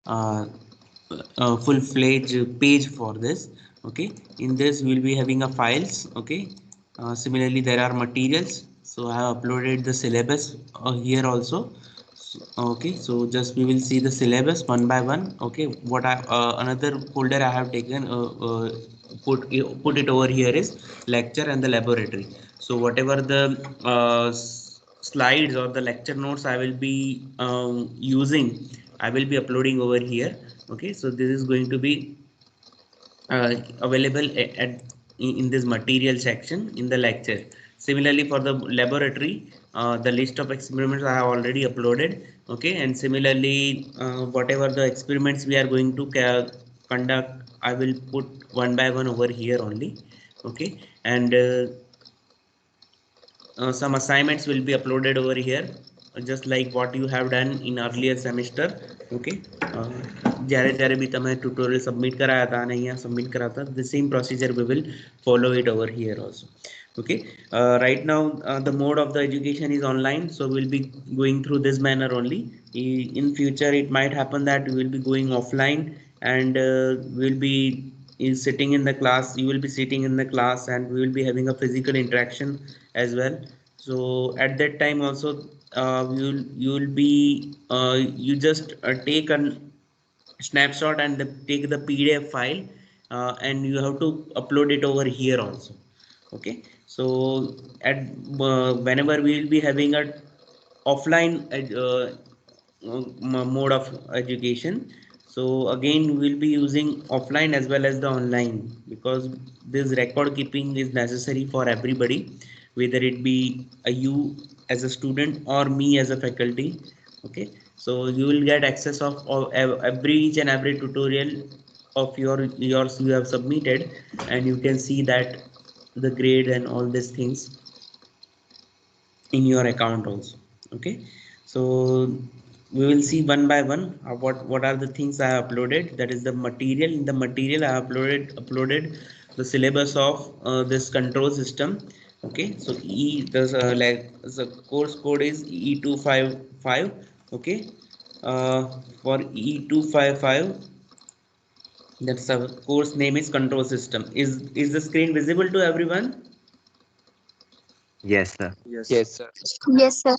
uh, full-fledged page for this. Okay, in this we'll be having a files. Okay, similarly there are materials, so I have uploaded the syllabus here also. Okay, so just we will see the syllabus one by one. Okay, what I another folder I have taken, put it over here is lecture and the laboratory. So whatever the slides or the lecture notes I will be using, I will be uploading over here. Okay, so this is going to be available in this material section in the lecture. Similarly for the laboratory, the list of experiments I have already uploaded. Okay, and similarly whatever the experiments we are going to conduct, I will put one by one over here only. Okay, and some assignments will be uploaded over here, just like what you have done in earlier semester. Okay, જ્યારે જ્યારે બી તમે tutorial submit કરાયા હતા અને અહીંયા submit કરાતા, the same procedure we will follow it over here also. Okay, right now the mode of the education is online, so we'll be going through this manner only. In future it might happen that we will be going offline, and we'll be is sitting in the class, you will be sitting in the class, and we will be having a physical interaction as well. So at that time also, you will be you just take a snapshot and take the PDF file, and you have to upload it over here also. Okay, so at whenever we will be having a offline mode of education, so again we will be using offline as well as the online, because this record keeping is necessary for everybody, whether it be you as a student or me as a faculty. Okay, so you will get access of every each and every tutorial of yours you have submitted, and you can see that the grade and all these things in your account also. Okay, so we will see one by one what are the things I have uploaded. That is the material. In the material I have uploaded the syllabus of this control system. Okay, so there's like the course code is E255. Okay, for E255, that's the course name is control system. Is the screen visible to everyone? Yes, sir. Yes. Yes, sir. Yes, sir.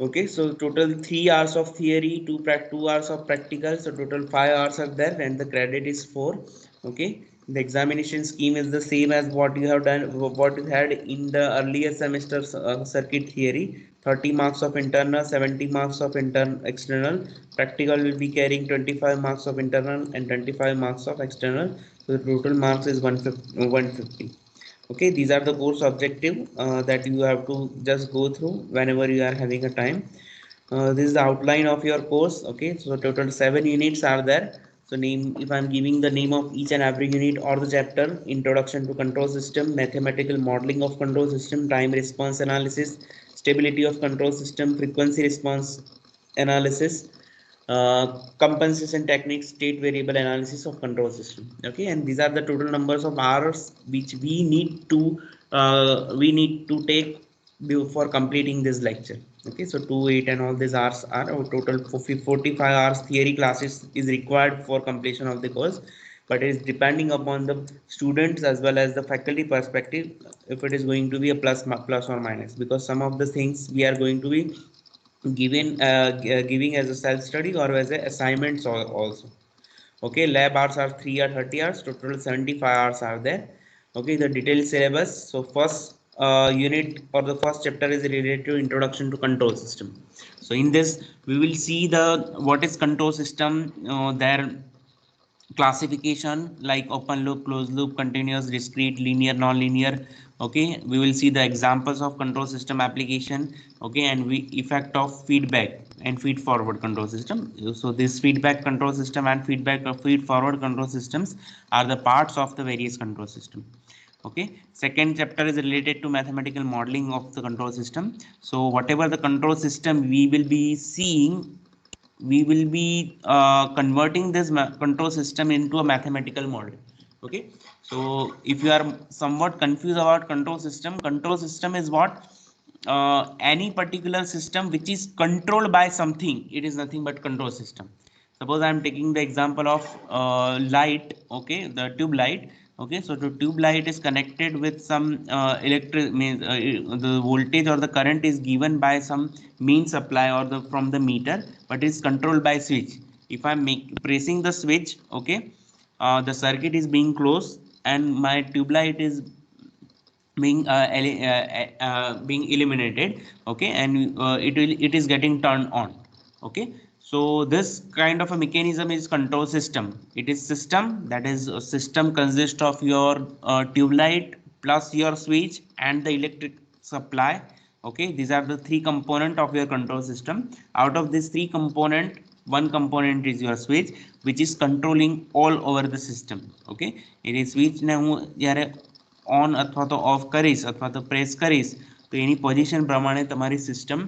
Okay, so total 3 hours of theory, 2 hours of practical, so total 5 hours are there, and the credit is 4. Okay, the examination scheme is the same as what you have done, what you had in the earlier semester circuit theory. 30 marks of internal, 70 marks of external. Practical will be carrying 25 marks of internal and 25 marks of external. So the total marks is 150. Okay, these are the course objective that you have to just go through whenever you are having a time. This is the outline of your course. Okay, so total 7 units are there. So name, if I'm giving the name of each and every unit or the chapter: introduction to control system, mathematical modeling of control system, time response analysis, stability of control system, frequency response analysis, compensation techniques, state variable analysis of control system. Okay, and these are the total numbers of hours which we need to take before completing this lecture. Okay, so 2 8 and all these hours are our total. 45 hours theory classes is required for completion of the course, but it is depending upon the students as well as the faculty perspective, if it is going to be a plus or minus, because some of the things we are going to be giving as a self study or as a assignments also. Okay, lab hours are 3 or 30 hours, total 75 hours are there. Okay, the detailed syllabus. So first unit or the first chapter is related to introduction to control system. So in this we will see the what is control system, their classification, like open loop, closed loop, continuous, discrete, linear, non-linear. Okay, we will see the examples of control system application. Okay, and we effect of feedback and feed forward control system. So this feedback control system and feed forward control systems are the parts of the various control system. Okay, second chapter is related to mathematical modeling of the control system. So whatever the control system we will be seeing, we will be converting this control system into a mathematical model. Okay, so if you are somewhat confused about control system is what, any particular system which is controlled by something, it is nothing but control system. Suppose I am taking the example of light, okay, the tube light. Okay, so the tube light is connected with some electric means the voltage or the current is given by some main supply or the from the meter, but is controlled by switch. If I'm pressing the switch, okay, the circuit is being closed and my tube light is being eliminated, okay, and it is getting turned on. Okay, so this kind of a mechanism is control system. It is system, that is a system consists of your tube light plus your switch and the electric supply. Okay, these are the three component of your control system. Out of these three component, one component is your switch, which is controlling all over the system. Okay, it is switch ને હું જ્યારે on અથવા તો of કરીશ અથવા તો press કરીશ તો એની પોઝિશન પ્રમાણે તમારી સિસ્ટમ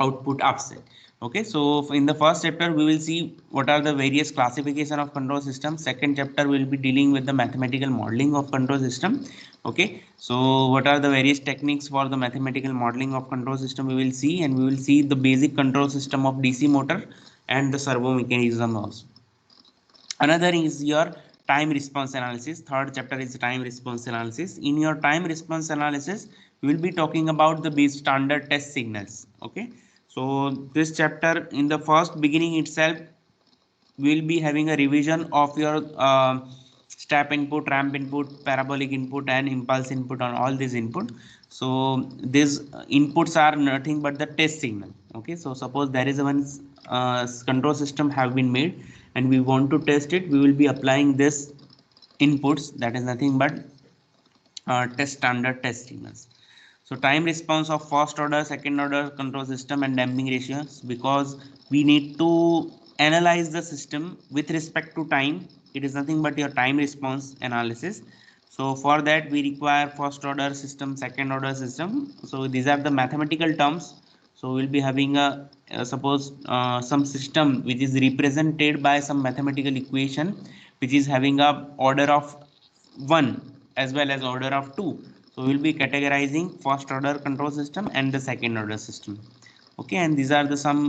output આપશે. Okay, so in the first chapter we will see what are the various classification of control system. Second chapter will be dealing with the mathematical modeling of control system. Okay, so what are the various techniques for the mathematical modeling of control system we will see, and we will see the basic control system of DC motor and the servo mechanism also. Another is your time response analysis. Third chapter is time response analysis. In your time response analysis we will be talking about the base standard test signals. Okay, so this chapter, in the first beginning itself, we will be having a revision of your step input, ramp input, parabolic input and impulse input on all these input. So these inputs are nothing but the test signal. Okay, so suppose there is one control system have been made and we want to test it, we will be applying this inputs, that is nothing but test standard test signals. So time response of first order, second order control system and damping ratios, because we need to analyze the system with respect to time. It is nothing but your time response analysis. So for that we require first order system, second order system. So these are the mathematical terms. So we'll be having a suppose some system which is represented by some mathematical equation which is having a order of 1 as well as order of 2. So we'll be categorizing first order control system and the second order system. Okay, and these are the some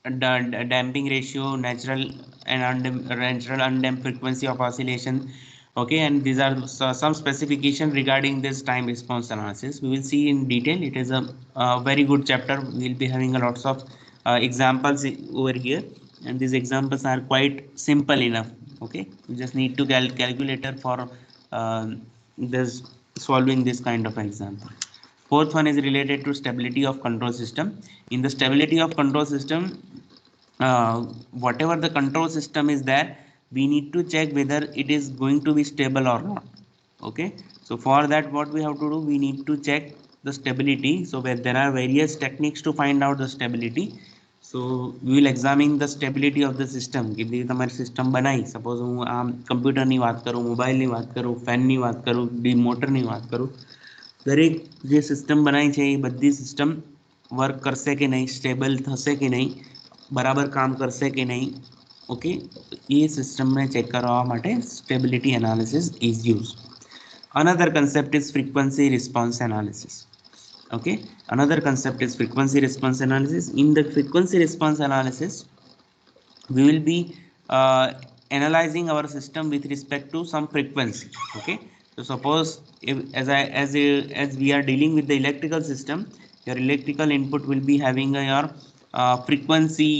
damping ratio, natural and natural undamped frequency of oscillation. Okay, and these are some specification regarding this time response analysis. We will see in detail. It is a very good chapter. We will be having a lots of examples over here, and these examples are quite simple enough. Okay, you just need to calculator for this solving this kind of example. Fourth one is related to stability of control system. In the stability of control system, whatever the control system is there, we need to check whether it is going to be stable or not. Okay, so for that what we have to do, we need to check the stability. So where there are various techniques to find out the stability. So we will examine the stability of the system. કે જે તમારી system બનાવી, suppose હું આમ કમ્પ્યુટરની વાત કરું, મોબાઈલની વાત કરું, ફેનની વાત કરું, મોટરની વાત કરું, દરેક જે સિસ્ટમ બનાવી છે એ બધી સિસ્ટમ વર્ક કરશે કે નહીં, સ્ટેબલ થશે કે નહીં, બરાબર કામ કરશે કે નહીં. ઓકે, એ સિસ્ટમને ચેક કરવા માટે stability analysis is use. Another concept is frequency response analysis. Okay, another concept is frequency response analysis. In the frequency response analysis we will be analyzing our system with respect to some frequency. Okay, so suppose if, as we are dealing with the electrical system, your electrical input will be having your frequency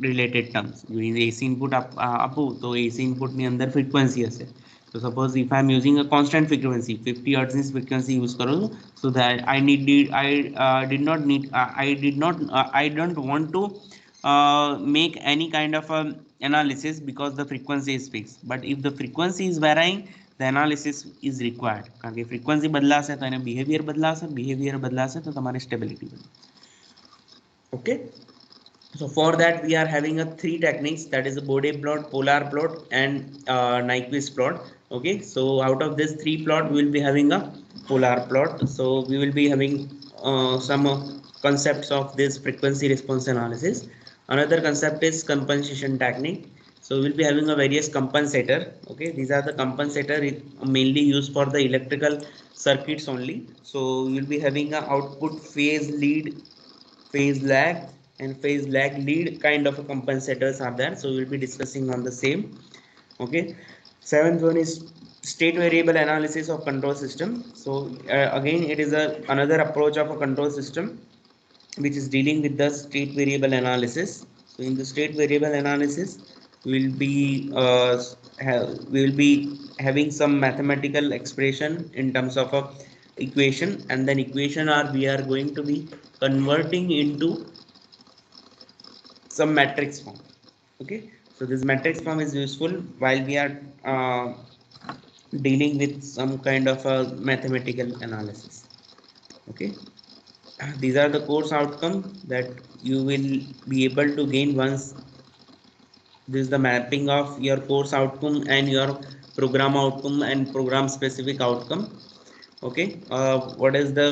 related terms. AC input આપું તો AC input ની અંદર frequency હશે. So suppose if I am using a constant frequency 50 hertz frequency use करो, so that I don't want to make any kind of analysis because the frequency is fixed. But if the frequency is varying, the analysis is required. કારણ કે frequency બદલાશે તો એને behavior બદલાશે તો તમારી stability બદલાશે. Okay, so for that we are having a three techniques, that is a Bode plot, polar plot and Nyquist plot. Okay, so out of this three plot we will be having a polar plot. So we will be having some concepts of this frequency response analysis. Another concept is compensation technique. So we will be having a various compensator. Okay, these are the compensator mainly used for the electrical circuits only. So we will be having a output phase lead, phase lag and phase lag lead kind of compensators are there, so we'll be discussing on the same. Okay, seventh one is state variable analysis of control system. So again it is another approach of a control system which is dealing with the state variable analysis. So in the state variable analysis, we will be we will be having some mathematical expression in terms of a equation, and then equation are we are going to be converting into some matrix form. Okay, so this matrix form is useful while we are dealing with some kind of a mathematical analysis. Okay, these are the course outcome that you will be able to gain once this is the mapping of your course outcome and your program outcome and program specific outcome. Okay, what is the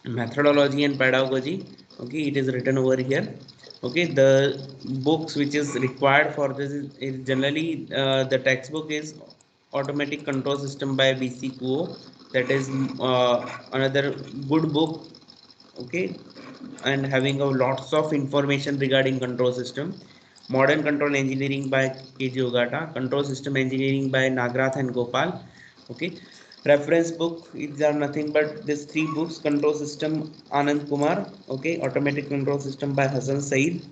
methodology and pedagogy? Okay, it is written over here. Okay, the books which is required for this is generally the textbook is automatic control system by BC Kuo. That is another good book. Okay, and having a lots of information regarding control system. Modern control engineering by KG Ogata, control system engineering by Nagrath and Gopal. Okay, reference book is are nothing but these three books: control system Anand Kumar, okay, automatic control system by Hassan Saeed,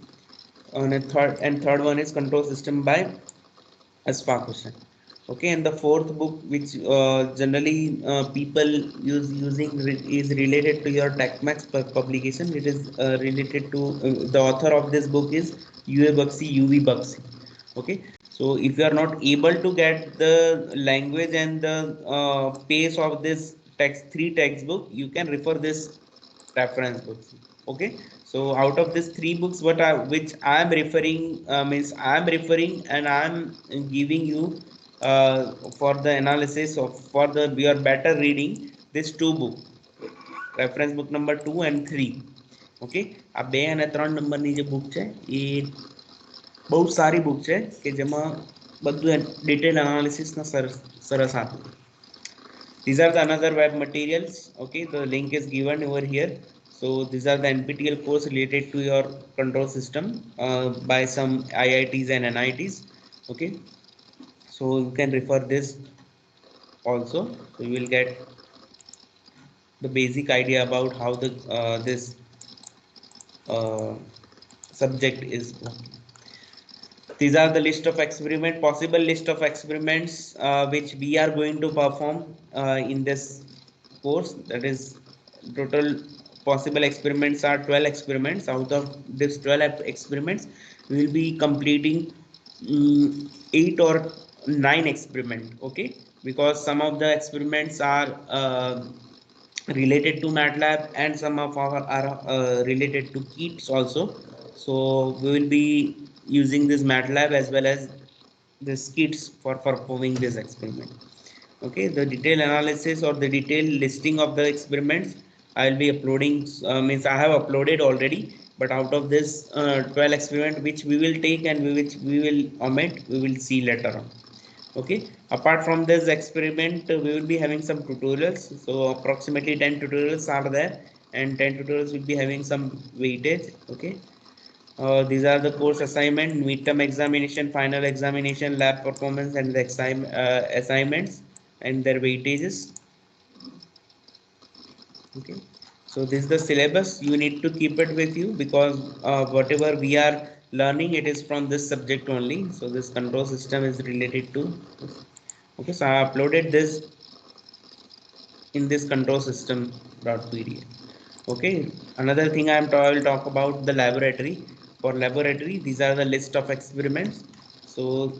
and third one is control system by Asfaq Hussain. Okay, and the fourth book which generally people is related to your TechMax publication. It is related to the author of this book is UA Buxi, UV Buxi. Okay, so if you are not able to get the language and the pace of this three textbook, you can refer this reference books. Okay, so out of these three books which I am referring means I am referring and I am giving you for the analysis of for the your better reading this two book, reference book number 2 and 3. Okay આ 2 અને 3 નંબરની જે book છે એ બહુ સારી book છે કે જેમાં બધું ડિટેલ એનાલિસિસના સરસ આપે. These are the another web materials. Okay, the link is given over here. So these are the NPTEL course related to your control system by some IITs and NITs. Okay, so you can refer this also. So you will get the basic idea about how the this subject is working. These are the list of possible list of experiments which we are going to perform in this course. That is, total possible experiments are 12 experiments. Out of this 12 experiments, we will be completing 8 or 9 experiments. Okay, because some of the experiments are related to MATLAB and some of our are related to kits also. So we will be using this MATLAB as well as the kits for performing this experiment. Okay, the detailed analysis or the detailed listing of the experiments I will be uploading, means I have uploaded already, but out of this 12 experiment which we will take and which we will omit, we will see later on. Okay, apart from this experiment we will be having some tutorials. So approximately 10 tutorials are there, and 10 tutorials will be having some weightage. Okay, these are the course assignment, midterm examination, final examination, lab performance, and the assignments and their weightages. Okay, so this is the syllabus. You need to keep it with you because whatever we are learning, it is from this subject only. So this control system is related to this. Okay, so I uploaded this in this control system.pdf. Okay, another thing I will talk about the laboratory. For laboratory, these are the list of experiments. So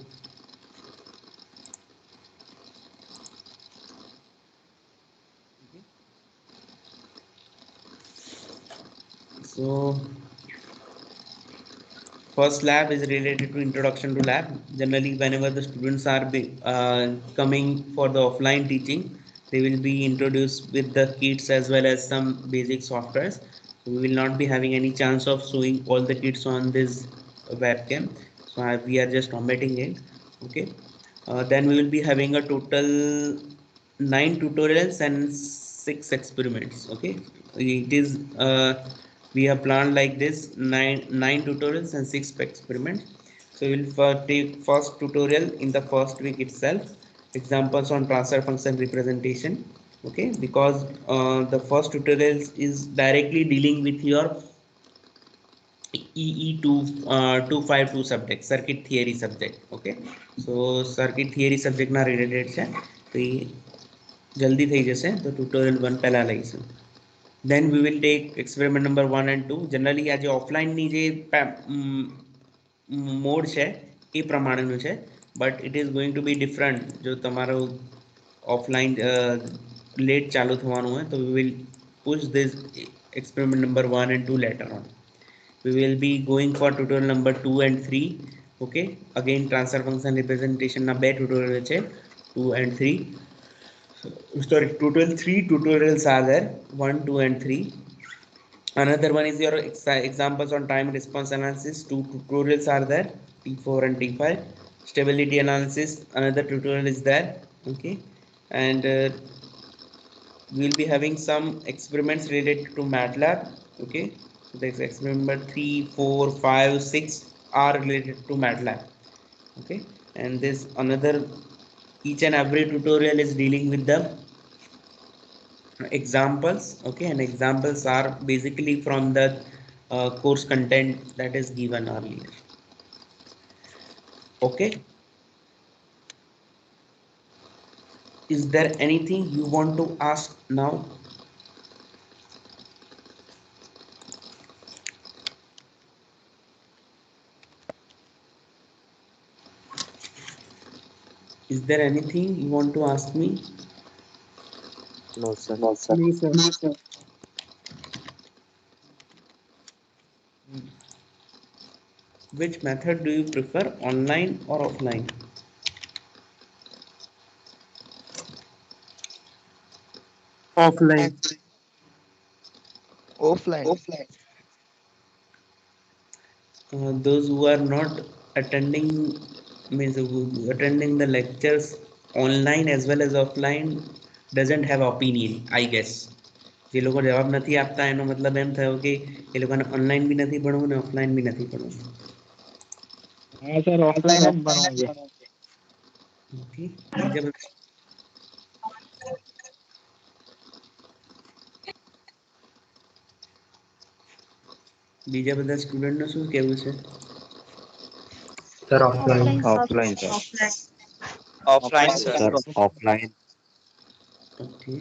first lab is related to introduction to lab. Generally, whenever the students are coming for the offline teaching, they will be introduced with the kits as well as some basic softwares. We will not be having any chance of showing all the kits on this webcam. So we are just omitting it. Okay. Then we will be having a total 9 tutorials and 6 experiments. Okay. It is We have planned like this nine tutorials and 6 experiments. So we'll take first tutorial in the first week itself, examples on transfer function representation. Okay, because the first tutorial is directly dealing with your EE2 252 subject, circuit theory subject. Okay, so circuit theory subject ના related છે, તો એ જલ્દી થઈ જશે, તો tutorial 1 પહેલા લઈશું. Then we will take experiment number 1 and 2. Generally આ જે offline ની જે મોડ છે એ પ્રમાણેનું છે, but it is going to be different. જો તમારો offline late ચાલુ થવાનું હોય, તો we will push this experiment number 1 and 2 later on. We will be going for tutorial number 2 and 3. Okay, again transfer function representation na બે tutorial છે, 2 and 3. Sorry, total 3 tutorials are there, 1, 2 and 3. Another one is your examples on time response analysis. 2 tutorials are there, T4 and T5. Stability analysis, another tutorial is there. Okay, and we'll be having some experiments related to MATLAB. Okay, so the experiment number 3, 4, 5, 6 are related to MATLAB. Okay, and this another, each and every tutorial is dealing with the examples. Okay, and examples are basically from the course content that is given earlier. Okay, is there anything you want to ask now? Is there anything you want to ask me? No, sir. No, sir. No, sir. Which method do you prefer, online or offline? Offline. Offline. Offline. Those who are not attending, means who attending the lectures online as well as offline doesn't have opinion, I guess. જે લોકો જવાબ નથી આપતા એનો મતલબ એમ થયો કે એ લોકોને ઓનલાઈન બી નથી ભણવું ને ઓફલાઈન બી નથી ભણવું. હા સર, ઓફલાઈન જ ભણવું છે. ઓકે, બીજા બધા સ્ટુડન્ટનું શું કહેવું છે? Sir offline. Offline, sir. Offline, sir. Sir, offline. Okay,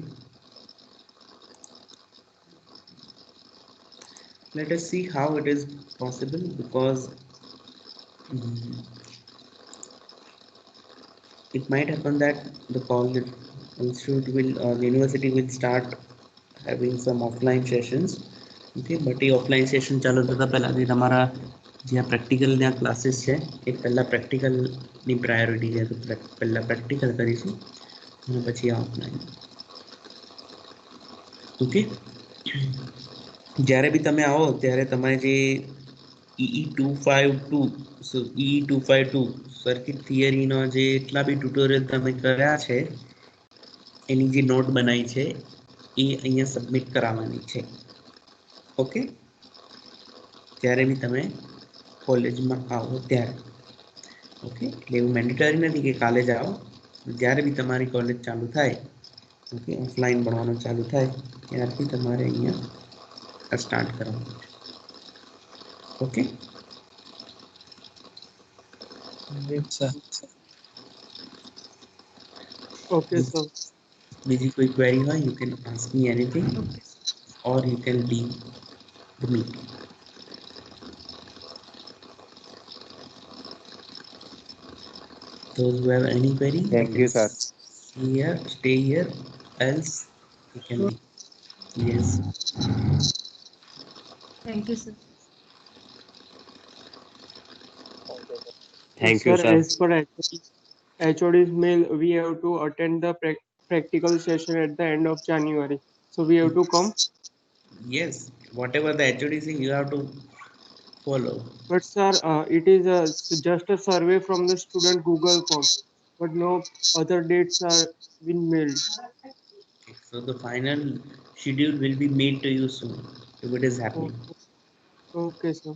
let us see how it is possible, because it might happen that the college institute will or the university will start having some offline sessions. Okay, but A offline session ચાલુ થતા પહેલા જે તમારા જે practical ના classes છે એ પહેલા પ્રેક્ટિકલની priority છે, તો પહેલા પ્રેક્ટિકલ કરીશું અને પછી આ ઓફલાઈન. ઓકે, જ્યારે બી તમે આવો ત્યારે તમારે જે EE252 EE252 સર્કિટ થિયરીનો જે એટલા બી ટ્યુટોરિયલ તમે કર્યા છે એની જે નોટ બનાવી છે એ અહીંયા સબમિટ કરાવવાની છે. ઓકે, જ્યારે બી તમે કોલેજમાં આવો ત્યારે. ઓકે, એટલે એવું મેન્ડેટરી નથી કે કાલે જ આવો, જ્યારે બી તમારી કોલેજ ચાલુ થાય, ઓકે, ઓફલાઈન ભણવાનું ચાલુ થાય ત્યારથી તમારે અહીંયા સ્ટાર્ટ કરવાનું છે. Okay, Yes, sir. Okay, sir. બીજી કોઈ ક્વેરી હોય, you can ask me anything or you can leave the meeting. Those who have any query, Thank you, sir. here, stay here, else you can leave. Yes. Thank you, sir. Thank you, sir. As per HOD's mail, we have to attend the practical session at the end of January. So we have to come. Yes, whatever the HOD saying, you have to follow. But sir, it is just a survey from the student Google form, but no other dates are been mailed. So the final schedule will be made to you soon if it is happening. Okay, sir.